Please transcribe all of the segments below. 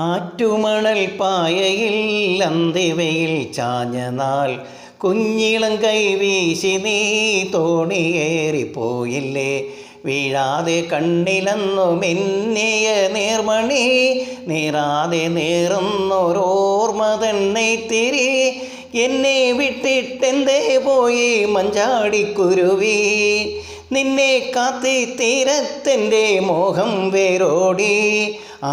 ആറ്റുമണൽ പായയിൽ അന്തിവയിൽ ചാഞ്ഞ നാൾ കുഞ്ഞിളം കൈവീശി നീ തോണിയേറിപ്പോയില്ലേ. വീഴാതെ കണ്ണിലെന്നു മിന്നിയ നീർമണി നീറാതെ നീറുന്നൊരോർമ്മ തന്നെത്തിരി എന്നെ വിട്ടിട്ടെന്തേ പോയി മഞ്ചാടിക്കുരുവി. നിന്നെ കാത്തി തീരത്തെൻ്റെ മോഹം വേരോടി.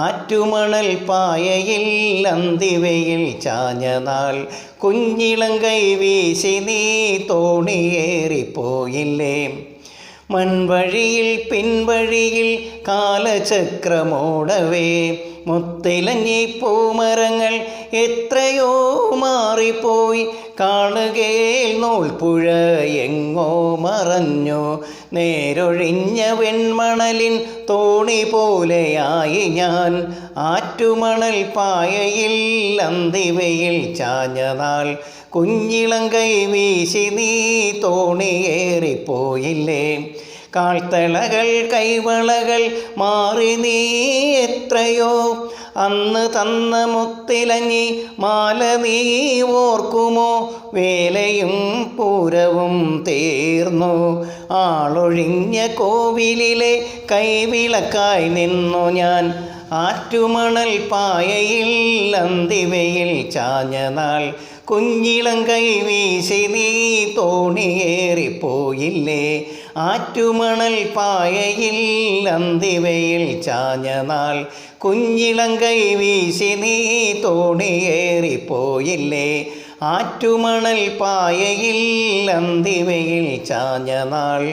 ആറ്റുമണൽ പായയിൽ അന്തിവയിൽ ചാഞ്ഞ നാൾ കുഞ്ഞിളം കൈവീശി നീ തോണിയേറിപ്പോയില്ലേ. മൺവഴിയിൽ പിൻവഴിയിൽ കാലചക്രമോടവേ മുത്തിലഞ്ഞി പൂമരങ്ങൾ എത്രയോ മാറിപ്പോയി. കാണുകേൽ നൂൽപ്പുഴ എങ്ങോ മറഞ്ഞു. നേരൊഴിഞ്ഞ വെൺമണലിൻ തോണി പോലെയായി ഞാൻ. ആറ്റുമണൽ പായയിൽ അന്തിവയിൽ ചാഞ്ഞ നാൾ കുഞ്ഞിളം കൈവീശി നീ തോണിയേറിപ്പോയില്ലേ. കാൽത്തളകൾ കൈവളകൾ മാറി നീ എത്രയോ അന്ന് തന്ന മുത്തിലഞ്ഞി മാല നീ ഓർക്കുമോ. വേലയും പൂരവും തീർന്നു. ആളൊഴിഞ്ഞ കോവിലിലെ കൈവിളക്കായി നിന്നു ഞാൻ. ആറ്റുമണൽ പായയിൽ അന്തിവയിൽ ചാഞ്ഞ നാൾ കുഞ്ഞിളം കൈവീശി നീ തോണിയേറിപ്പോയില്ലേ. ആറ്റുമണൽ പായയിൽ അന്തിവയിൽ ചാഞ്ഞ നാൾ കുഞ്ഞിളം കൈവീശി നീ തോണിയേറിപ്പോയില്ലേ. ആറ്റുമണൽ പായയിൽ അന്തിവയിൽ ചാഞ്ഞ നാൾ.